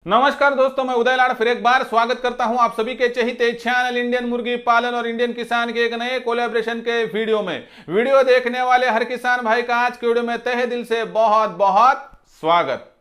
नमस्कार दोस्तों, मैं उदय लाड़ फिर एक बार स्वागत करता हूं आप सभी के चहीते चैनल इंडियन मुर्गी पालन और इंडियन किसान के एक नए कोलैबोरेशन के वीडियो में। वीडियो देखने वाले हर किसान भाई का आज के वीडियो में तहे दिल से बहुत बहुत स्वागत।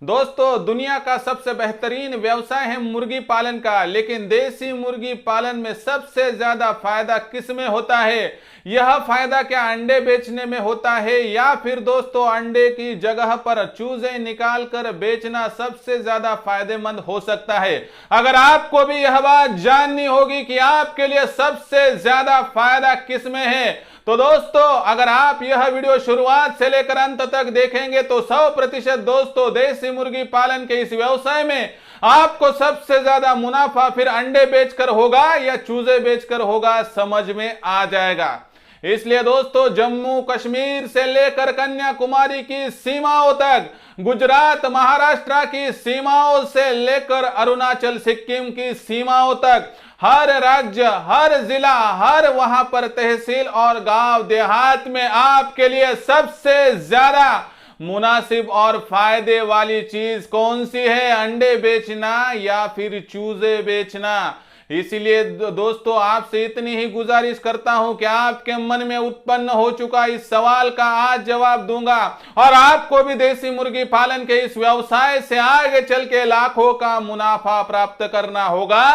दोस्तों, दुनिया का सबसे बेहतरीन व्यवसाय है मुर्गी पालन का, लेकिन देसी मुर्गी पालन में सबसे ज्यादा फायदा किस में होता है? यह फायदा क्या अंडे बेचने में होता है या फिर दोस्तों अंडे की जगह पर चूजे निकाल कर बेचना सबसे ज्यादा फायदेमंद हो सकता है? अगर आपको भी यह बात जाननी होगी कि आपके लिए सबसे ज्यादा फायदा किस में है, तो दोस्तों अगर आप यह वीडियो शुरुआत से लेकर अंत तक देखेंगे तो 100% दोस्तों देसी मुर्गी पालन के इस व्यवसाय में आपको सबसे ज्यादा मुनाफा फिर अंडे बेचकर होगा या चूजे बेचकर होगा, समझ में आ जाएगा। इसलिए दोस्तों जम्मू कश्मीर से लेकर कन्याकुमारी की सीमाओं तक, गुजरात महाराष्ट्र की सीमाओं से लेकर अरुणाचल सिक्किम की सीमाओं तक, हर राज्य, हर जिला, हर वहां पर तहसील और गांव देहात में आपके लिए सबसे ज्यादा मुनासिब और फायदे वाली चीज कौन सी है? अंडे बेचना या फिर चूजे बेचना? इसीलिए दोस्तों आपसे इतनी ही गुजारिश करता हूं कि आपके मन में उत्पन्न हो चुका इस सवाल का आज जवाब दूंगा, और आपको भी देसी मुर्गी पालन के इस व्यवसाय से आगे चल के लाखों का मुनाफा प्राप्त करना होगा।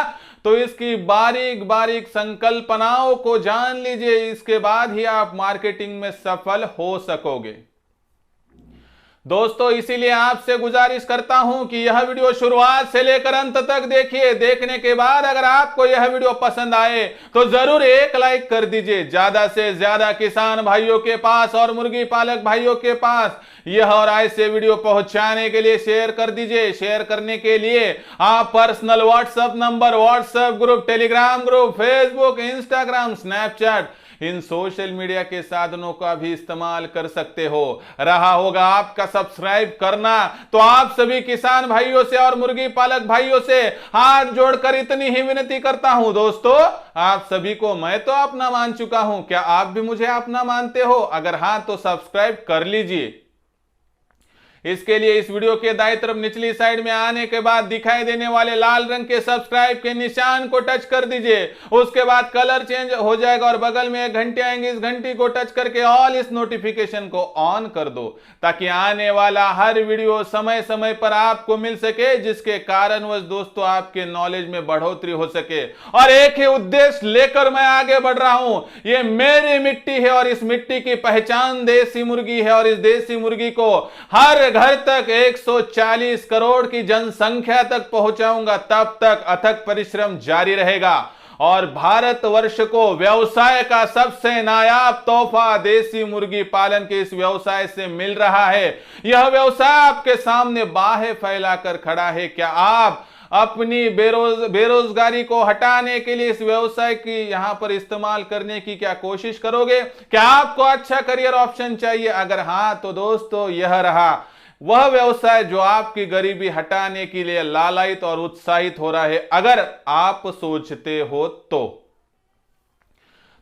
तो इसकी बारीक बारीक संकल्पनाओं को जान लीजिए, इसके बाद ही आप मार्केटिंग में सफल हो सकोगे। दोस्तों इसीलिए आपसे गुजारिश करता हूं कि यह वीडियो शुरुआत से लेकर अंत तक देखिए। देखने के बाद अगर आपको यह वीडियो पसंद आए तो जरूर एक लाइक कर दीजिए। ज्यादा से ज्यादा किसान भाइयों के पास और मुर्गी पालक भाइयों के पास यह और ऐसे वीडियो पहुंचाने के लिए शेयर कर दीजिए। शेयर करने के लिए आप personal WhatsApp number, WhatsApp group, Telegram group, Facebook, Instagram, Snapchat, इन सोशल मीडिया के साधनों का भी इस्तेमाल कर सकते हो। रहा होगा आपका सब्सक्राइब करना, तो आप सभी किसान भाइयों से और मुर्गी पालक भाइयों से हाथ जोड़कर इतनी ही विनती करता हूं दोस्तों, आप सभी को मैं तो अपना मान चुका हूं, क्या आप भी मुझे अपना मानते हो? अगर हां तो सब्सक्राइब कर लीजिए। इसके लिए इस वीडियो के दाईं तरफ निचली साइड में आने के बाद दिखाई देने वाले लाल रंग के सब्सक्राइब के निशान को टच कर दीजिए। उसके बाद कलर चेंज हो जाएगा और बगल में एक घंटी आएंगी, इस घंटी को टच करके ऑल इस नोटिफिकेशन को ऑन कर दो, ताकि आने वाला हर वीडियो समय समय पर आपको मिल सके, जिसके कारणवश दोस्तों आपके नॉलेज में बढ़ोतरी हो सके। और एक ही उद्देश्य लेकर मैं आगे बढ़ रहा हूं, ये मेरी मिट्टी है और इस मिट्टी की पहचान देसी मुर्गी है, और इस देसी मुर्गी को हर घर तक 140 करोड़ की जनसंख्या तक पहुंचाऊंगा। तब तक अथक परिश्रम जारी रहेगा और भारतवर्ष को व्यवसाय का सबसे नायाब तोहफा देसी मुर्गी पालन के इस व्यवसाय से मिल रहा है। यह व्यवसाय आपके सामने बाहें फैलाकर खड़ा है। क्या आप अपनी बेरोजगारी को हटाने के लिए इस व्यवसाय की यहां पर इस्तेमाल करने की क्या कोशिश करोगे? क्या आपको अच्छा करियर ऑप्शन चाहिए? अगर हां तो दोस्तों यह रहा वह व्यवसाय जो आपकी गरीबी हटाने के लिए लालायित और उत्साहित हो रहा है, अगर आप सोचते हो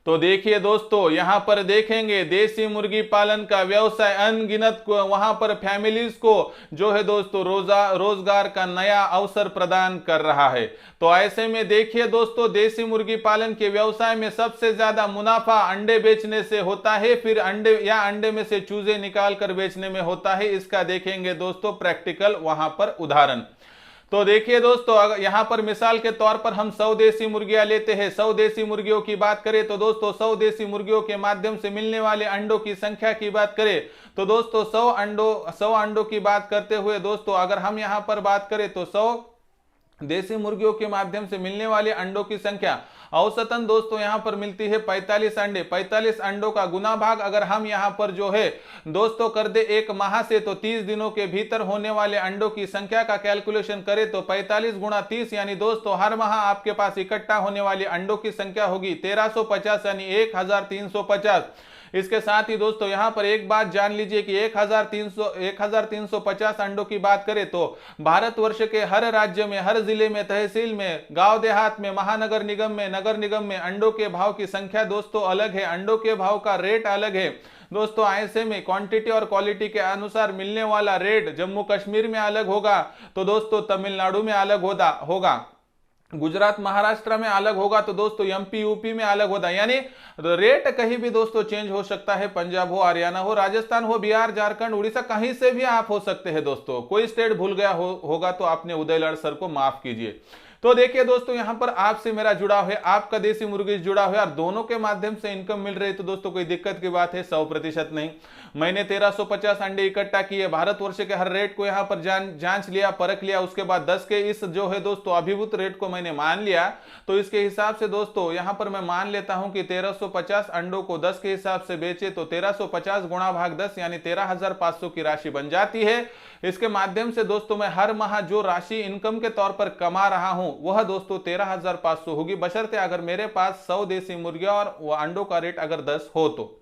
तो देखिए दोस्तों, यहां पर देखेंगे देसी मुर्गी पालन का व्यवसाय अनगिनत वहां पर फैमिलीज को जो है दोस्तों रोजगार का नया अवसर प्रदान कर रहा है। तो ऐसे में देखिए दोस्तों, देसी मुर्गी पालन के व्यवसाय में सबसे ज्यादा मुनाफा अंडे बेचने से होता है, फिर अंडे में से चूजे निकाल कर बेचने में होता है। इसका देखेंगे दोस्तों प्रैक्टिकल वहां पर उदाहरण। तो देखिए दोस्तों, अगर यहां पर मिसाल के तौर पर हम 100 देसी मुर्गियां लेते हैं। 100 देसी मुर्गियों की बात करें तो दोस्तों 100 देसी मुर्गियों के माध्यम से मिलने वाले अंडों की संख्या की बात करें तो दोस्तों 100 अंडों की बात करते हुए दोस्तों अगर हम यहां पर बात करें तो 100 देसी मुर्गियों के माध्यम से मिलने वाले अंडों की संख्या औसतन दोस्तों यहां पर मिलती है 45 अंडे। 45 अंडों का गुना भाग अगर हम यहां पर जो है दोस्तों कर दे एक माह से, तो 30 दिनों के भीतर होने वाले अंडों की संख्या का कैलकुलेशन करें तो 45 गुणा 30 यानी दोस्तों हर माह आपके पास इकट्ठा होने वाली अंडों की संख्या होगी 1350 यानी 1350। इसके साथ ही दोस्तों यहां पर एक बात जान लीजिए कि 1350 अंडों की बात करें तो भारतवर्ष के हर राज्य में, हर जिले में, तहसील में, गांव देहात में, महानगर निगम में, नगर निगम में अंडों के भाव की संख्या दोस्तों अलग है, अंडों के भाव का रेट अलग है दोस्तों। ऐसे में क्वांटिटी और क्वालिटी के अनुसार मिलने वाला रेट जम्मू कश्मीर में अलग होगा तो दोस्तों तमिलनाडु में अलग होगा, गुजरात महाराष्ट्र में अलग होगा तो दोस्तों एमपी यूपी में अलग होता है। यानी रेट कहीं भी दोस्तों चेंज हो सकता है, पंजाब हो, हरियाणा हो, राजस्थान हो, बिहार, झारखंड, उड़ीसा, कहीं से भी आप हो सकते हैं दोस्तों। कोई स्टेट भूल गया होगा तो आपने उदयलाल सर को माफ कीजिए। तो देखिए दोस्तों यहां पर आपसे मेरा जुड़ाव है, आपका देसी मुर्गी जुड़ा हुआ है और दोनों के माध्यम से इनकम मिल रही है तो दोस्तों कोई दिक्कत की बात है? 100% नहीं। मैंने 1350 अंडे इकट्ठा किए, भारतवर्ष के हर रेट को यहां पर जांच लिया, परख लिया, उसके बाद 10 के इस जो है दोस्तों अभिभूत रेट को मैंने मान लिया। तो इसके हिसाब से दोस्तों यहां पर मैं मान लेता हूं कि 1350 अंडों को 10 के हिसाब से बेचे तो 1350 गुणा भाग 10 यानी 13,500 की राशि बन जाती है। इसके माध्यम से दोस्तों मैं हर माह जो राशि इनकम के तौर पर कमा रहा हूं वह दोस्तों 13,500 होगी, बशर्ते अगर मेरे पास 100 देसी मुर्गियां और अंडों का रेट अगर 10 हो तो।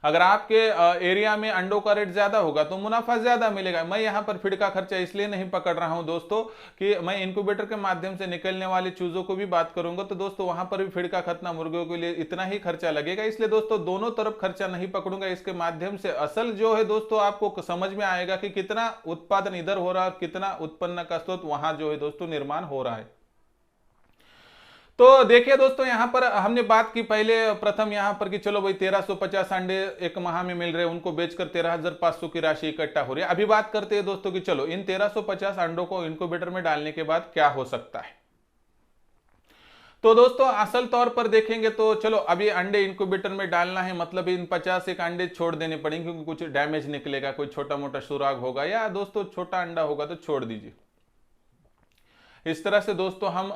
अगर आपके एरिया में अंडों का रेट ज्यादा होगा तो मुनाफा ज्यादा मिलेगा। मैं यहां पर फीड का खर्चा इसलिए नहीं पकड़ रहा हूं दोस्तों कि मैं इनक्यूबेटर के माध्यम से निकलने वाली चूजों को भी बात करूंगा तो दोस्तों वहां पर भी फीड का खर्चा मुर्गियों के लिए इतना ही खर्चा लगेगा, इसलिए दोस्तों दोनों तरफ खर्चा नहीं पकड़ूंगा। इसके माध्यम से असल जो है दोस्तों आपको समझ में आएगा कि कितना उत्पादन इधर हो रहा है, कितना उत्पन्न का स्रोत वहां जो है दोस्तों निर्माण हो रहा है। तो देखिए दोस्तों यहां पर हमने बात की पहले प्रथम यहां पर कि चलो भाई 1350 अंडे एक माह में मिल रहे हैं, उनको बेचकर 13,500 की राशि इकट्ठा हो रही है। अभी बात करते हैं दोस्तों कि चलो इन 1350 अंडों को इनक्यूबेटर में डालने के बाद क्या हो सकता है। तो दोस्तों असल तौर पर देखेंगे तो चलो अभी अंडे इनक्यूबेटर में डालना है, मतलब इन 50 एक अंडे छोड़ देने पड़ेंगे क्योंकि कुछ डैमेज निकलेगा, कोई छोटा मोटा सुराग होगा या दोस्तों छोटा अंडा होगा तो छोड़ दीजिए। इस तरह से दोस्तों हम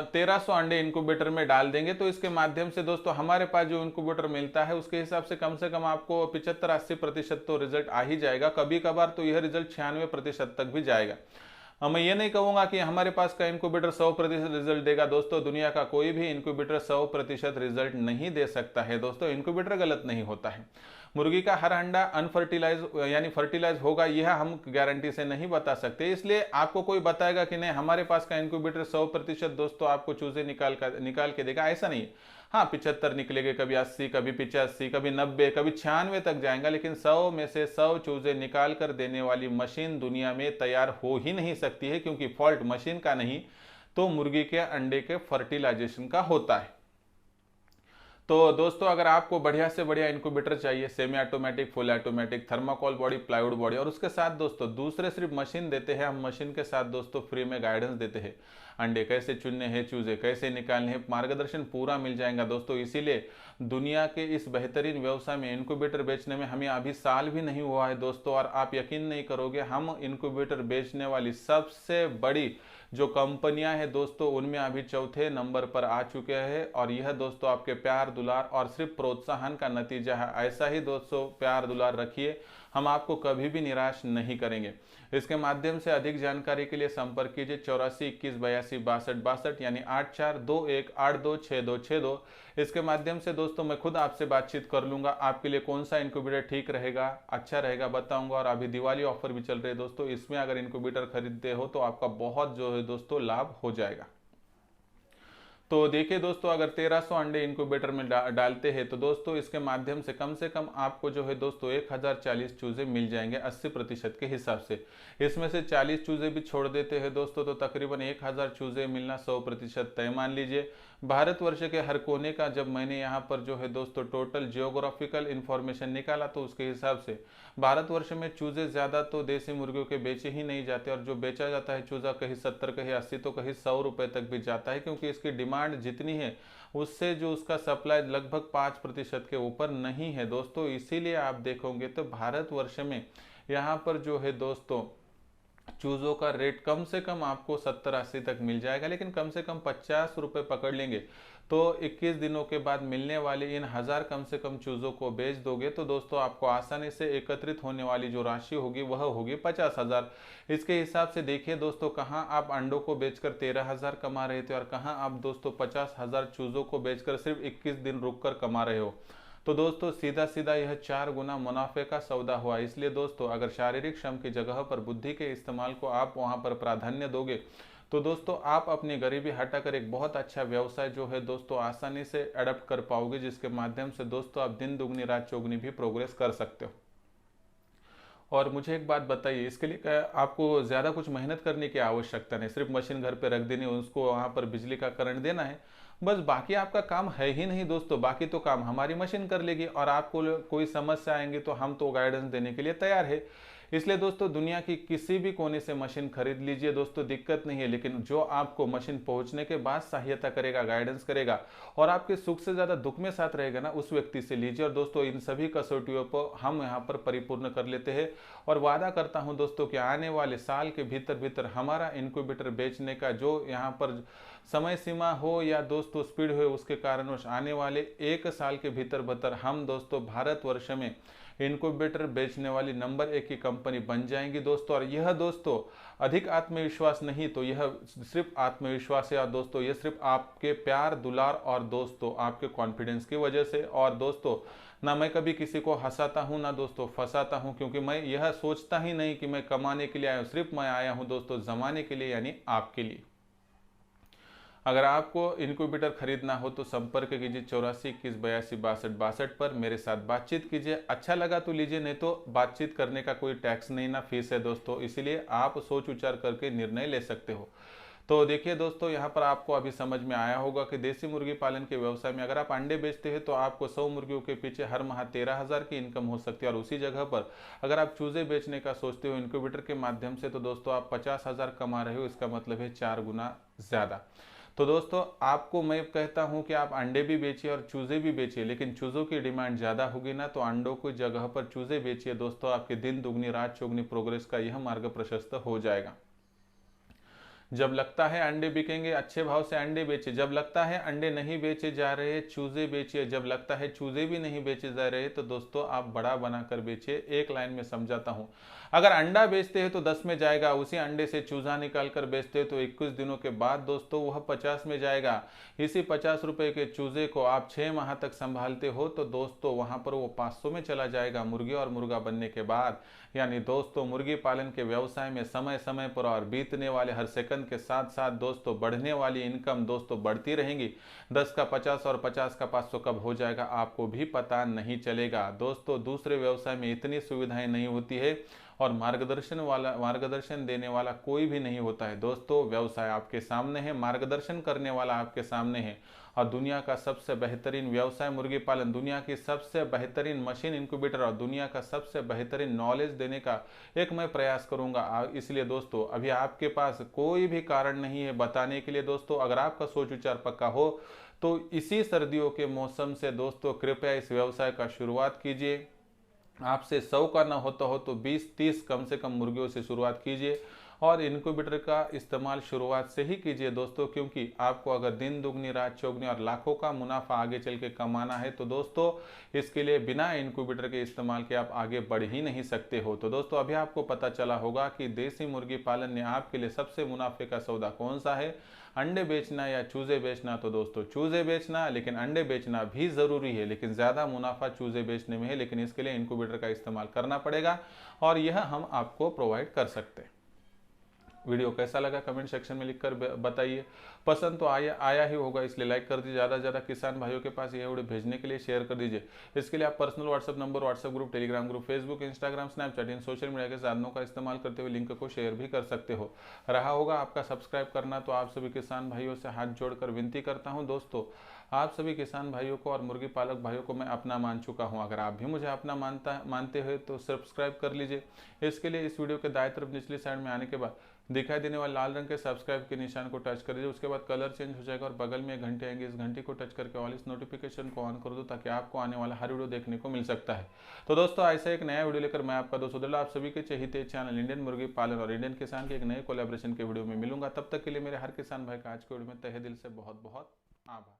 1300 अंडे इनक्यूबेटर में डाल देंगे तो इसके माध्यम से दोस्तों हमारे पास जो इनक्यूबेटर मिलता है उसके हिसाब से कम आपको 75-80% तो रिजल्ट आ ही जाएगा। कभी कभार तो यह रिजल्ट 96% तक भी जाएगा। मैं ये नहीं कहूंगा कि हमारे पास का इनक्यूबेटर 100% रिजल्ट देगा दोस्तों, दुनिया का कोई भी इनक्यूबेटर 100% रिजल्ट नहीं दे सकता है दोस्तों। इनक्यूबेटर गलत नहीं होता है, मुर्गी का हर अंडा अनफर्टिलाइज यानी फर्टिलाइज होगा यह हम गारंटी से नहीं बता सकते। इसलिए आपको कोई बताएगा कि नहीं हमारे पास का इनक्यूबेटर 100% दोस्तों आपको चूजे निकाल के देगा, ऐसा नहीं। हाँ 75 निकलेंगे, कभी 80, कभी 85, कभी 90, कभी 96 तक जाएगा, लेकिन 100 में से 100 चूजे निकाल कर देने वाली मशीन दुनिया में तैयार हो ही नहीं सकती है, क्योंकि फॉल्ट मशीन का नहीं तो मुर्गी के अंडे के फर्टिलाइजेशन का होता है। तो दोस्तों अगर आपको बढ़िया से बढ़िया इनक्यूबेटर चाहिए, semi automatic, full automatic, thermocol body, plywood body, और उसके साथ दोस्तों दूसरे सिर्फ मशीन देते हैं, हम मशीन के साथ दोस्तों फ्री में गाइडेंस देते हैं, अंडे कैसे चुनने हैं, चूजे कैसे निकालने हैं, मार्गदर्शन पूरा मिल जाएगा दोस्तों। इसीलिए दुनिया के इस बेहतरीन व्यवसाय में इनक्यूबेटर बेचने में हमें अभी साल भी नहीं हुआ है दोस्तों, और आप यकीन नहीं करोगे हम इनक्यूबेटर बेचने वाली सबसे बड़ी जो कंपनियां हैं दोस्तों उनमें अभी चौथे नंबर पर आ चुके हैं। और यह दोस्तों आपके प्यार दुलार और सिर्फ प्रोत्साहन का नतीजा है। ऐसा ही दोस्तों प्यार दुलार रखिए, हम आपको कभी भी निराश नहीं करेंगे। इसके माध्यम से अधिक जानकारी के लिए संपर्क कीजिए 84 21 82 62 62 यानी 8421 826262। इसके माध्यम से दोस्तों मैं खुद आपसे बातचीत कर लूंगा, आपके लिए कौन सा इनक्यूबेटर ठीक रहेगा, अच्छा रहेगा बताऊंगा। और अभी दिवाली ऑफर भी चल रही है दोस्तों, इसमें अगर इनक्यूबेटर खरीदते हो तो आपका बहुत जो है दोस्तों लाभ हो जाएगा। तो देखिए दोस्तों अगर 1300 अंडे इनक्यूबेटर में डालते हैं तो दोस्तों इसके माध्यम से कम आपको जो है दोस्तों 1040 चूजे मिल जाएंगे 80% के हिसाब से। इसमें से 40 चूजे भी छोड़ देते हैं दोस्तों तो तकरीबन 1000 चूजे मिलना 100% तय मान लीजिए। भारतवर्ष के हर कोने का जब मैंने यहाँ पर जो है दोस्तों टोटल जियोग्राफिकल इंफॉर्मेशन निकाला तो उसके हिसाब से भारतवर्ष में चूजे ज़्यादा तो देसी मुर्गियों के बेचे ही नहीं जाते, और जो बेचा जाता है चूजा कहीं 70, कहीं 80 तो कहीं 100 रुपये तक भी जाता है, क्योंकि इसकी डिमांड जितनी है उससे जो उसका सप्लाई लगभग 5% के ऊपर नहीं है दोस्तों। इसीलिए आप देखोगे तो भारतवर्ष में यहाँ पर जो है दोस्तों चूजों का रेट कम से कम आपको 70-80 तक मिल जाएगा, लेकिन कम से कम 50 रुपये पकड़ लेंगे तो 21 दिनों के बाद मिलने वाले इन 1000 कम से कम चूजों को बेच दोगे तो दोस्तों आपको आसानी से एकत्रित होने वाली जो राशि होगी वह होगी 50,000। इसके हिसाब से देखिए दोस्तों कहाँ आप अंडों को बेचकर 13,000 कमा रहे थे और कहाँ आप दोस्तों 50,000 चूजों को बेचकर सिर्फ 21 दिन रुक कर कमा रहे हो। तो दोस्तों सीधा सीधा यह 4 गुना मुनाफे का सौदा हुआ। इसलिए दोस्तों अगर शारीरिक श्रम की जगह पर बुद्धि के इस्तेमाल को आप वहां पर प्राधान्य दोगे तो दोस्तों आप अपनी गरीबी हटाकर एक बहुत अच्छा व्यवसाय जो है दोस्तों आसानी से अडॉप्ट कर पाओगे, जिसके माध्यम से दोस्तों आप दिन दुगनी रात चौगुनी भी प्रोग्रेस कर सकते हो। और मुझे एक बात बताइए, इसके लिए आपको ज़्यादा कुछ मेहनत करने की आवश्यकता नहीं, सिर्फ मशीन घर पे रख देनी, उसको वहाँ पर बिजली का करंट देना है, बस बाकी आपका काम है ही नहीं दोस्तों। बाकी तो काम हमारी मशीन कर लेगी और आपको कोई समस्या आएंगी तो हम तो गाइडेंस देने के लिए तैयार है। इसलिए दोस्तों दुनिया की किसी भी कोने से मशीन खरीद लीजिए दोस्तों, दिक्कत नहीं है, लेकिन जो आपको मशीन पहुंचने के बाद सहायता करेगा, गाइडेंस करेगा और आपके सुख से ज़्यादा दुख में साथ रहेगा ना, उस व्यक्ति से लीजिए। और दोस्तों इन सभी कसौटियों को हम यहाँ पर परिपूर्ण कर लेते हैं और वादा करता हूँ दोस्तों कि आने वाले साल के भीतर भीतर हमारा इनक्यूबेटर बेचने का जो यहाँ पर समय सीमा हो या दोस्तों स्पीड हो, उसके कारणवश आने वाले 1 साल के भीतर भीतर हम दोस्तों भारतवर्ष में इनक्यूबेटर बेचने वाली नंबर 1 की कंपनी बन जाएंगी दोस्तों। और यह दोस्तों अधिक आत्मविश्वास नहीं, तो यह सिर्फ आत्मविश्वास है और दोस्तों यह सिर्फ आपके प्यार दुलार और दोस्तों आपके कॉन्फिडेंस की वजह से। और दोस्तों ना मैं कभी किसी को हंसाता हूं ना दोस्तों फंसाता हूं, क्योंकि मैं यह सोचता ही नहीं कि मैं कमाने के लिए आया हूं, सिर्फ मैं आया हूं दोस्तों जमाने के लिए, यानी आपके लिए। अगर आपको इनक्यूबेटर खरीदना हो तो संपर्क कीजिए 84 21 82 62 62 पर, मेरे साथ बातचीत कीजिए। अच्छा लगा तो लीजिए, नहीं तो बातचीत करने का कोई टैक्स नहीं ना फीस है दोस्तों, इसीलिए आप सोच विचार करके निर्णय ले सकते हो। तो देखिए दोस्तों यहाँ पर आपको अभी समझ में आया होगा कि देसी मुर्गी पालन के व्यवसाय में अगर आप अंडे बेचते हैं तो आपको 100 मुर्गियों के पीछे हर माह 13,000 की इनकम हो सकती है। और उसी जगह पर अगर आप चूजे बेचने का सोचते हो इनक्यूबेटर के माध्यम से तो दोस्तों आप 50,000 कमा रहे हो, इसका मतलब है 4 गुना ज़्यादा। तो दोस्तों आपको मैं कहता हूं कि आप अंडे भी बेचिए और चूजे भी बेचिए, लेकिन चूजों की डिमांड ज़्यादा होगी ना, तो अंडों की जगह पर चूजे बेचिए दोस्तों, आपके दिन दुगनी रात चौगनी प्रोग्रेस का यह मार्ग प्रशस्त हो जाएगा। जब लगता है अंडे बिकेंगे अच्छे भाव से अंडे बेचे, जब लगता है अंडे नहीं बेचे जा रहे चूजे बेचिए, जब लगता है चूजे भी नहीं बेचे जा रहे तो दोस्तों आप बड़ा बनाकर बेचिए। एक लाइन में समझाता हूं, अगर अंडा बेचते हैं तो 10 में जाएगा, उसी अंडे से चूजा निकाल कर बेचते हैं तो 21 दिनों के बाद दोस्तों वह 50 में जाएगा। इसी 50 रुपए के चूजे को आप 6 माह तक संभालते हो तो दोस्तों वहां पर वो 500 में चला जाएगा मुर्गी और मुर्गा बनने के बाद। यानी दोस्तों मुर्गी पालन के व्यवसाय में समय समय पर और बीतने वाले हर सेकंड के साथ साथ दोस्तों बढ़ने वाली इनकम दोस्तों बढ़ती रहेंगी। 10 का 50 और 50 का 500 कब हो जाएगा आपको भी पता नहीं चलेगा दोस्तों। दूसरे व्यवसाय में इतनी सुविधाएं नहीं होती है और मार्गदर्शन देने वाला कोई भी नहीं होता है दोस्तों। व्यवसाय आपके सामने है, मार्गदर्शन करने वाला आपके सामने है और दुनिया का सबसे बेहतरीन व्यवसाय मुर्गी पालन, दुनिया की सबसे बेहतरीन मशीन इनक्यूबेटर और दुनिया का सबसे बेहतरीन नॉलेज देने का एक मैं प्रयास करूंगा। इसलिए दोस्तों अभी आपके पास कोई भी कारण नहीं है बताने के लिए दोस्तों। अगर आपका सोच विचार पक्का हो तो इसी सर्दियों के मौसम से दोस्तों कृपया इस व्यवसाय का शुरुआत कीजिए। आपसे 100 का ना होता हो तो 20-30 कम से कम मुर्गियों से शुरुआत कीजिए और इनक्यूबेटर का इस्तेमाल शुरुआत से ही कीजिए दोस्तों, क्योंकि आपको अगर दिन दुगनी रात चौगनी और लाखों का मुनाफा आगे चल के कमाना है तो दोस्तों इसके लिए बिना इनक्यूबेटर के इस्तेमाल के आप आगे बढ़ ही नहीं सकते हो। तो दोस्तों अभी आपको पता चला होगा कि देसी मुर्गी पालन ने आपके लिए सबसे मुनाफे का सौदा कौन सा है, अंडे बेचना या चूजे बेचना। तो दोस्तों चूजे बेचना, लेकिन अंडे बेचना भी जरूरी है, लेकिन ज्यादा मुनाफा चूजे बेचने में है, लेकिन इसके लिए इनक्यूबेटर का इस्तेमाल करना पड़ेगा और यह हम आपको प्रोवाइड कर सकते हैं। वीडियो कैसा लगा कमेंट सेक्शन में लिखकर बताइए। पसंद तो आया ही होगा, इसलिए लाइक कर दीजिए। ज़्यादा से ज़्यादा किसान भाइयों के पास ये वीडियो भेजने के लिए शेयर कर दीजिए। इसके लिए आप personal WhatsApp number, WhatsApp group, Telegram group, Facebook, Instagram, Snapchat इन सोशल मीडिया के साधनों का इस्तेमाल करते हुए लिंक को शेयर भी कर सकते हो। रहा होगा आपका सब्सक्राइब करना, तो आप सभी किसान भाइयों से हाथ जोड़कर विनती करता हूँ दोस्तों, आप सभी किसान भाइयों को और मुर्गी पालक भाइयों को मैं अपना मान चुका हूं। अगर आप भी मुझे अपना मानते हो तो सब्सक्राइब कर लीजिए। इसके लिए इस वीडियो के दाएं तरफ निचली साइड में आने के बाद दिखाई देने वाले लाल रंग के सब्सक्राइब के निशान को टच कर दीजिए। उसके बाद कलर चेंज हो जाएगा और बगल में एक घंटी आएंगे, इस घंटी को टच करके ऑल इस नोटिफिकेशन को ऑन कर दो ताकि आपको आने वाला हर वीडियो देखने को मिल सकता है। तो दोस्तों ऐसा एक नया वीडियो लेकर मैं आपका दोस्त उदल आप सभी के चहेते चैनल इंडियन मुर्गी पालन और इंडियन किसान के एक नए कोलैबोरेशन के वीडियो में मिलूंगा। तब तक के लिए मेरे हर किसान भाई का आज के वीडियो में तहे दिल से बहुत बहुत आभार।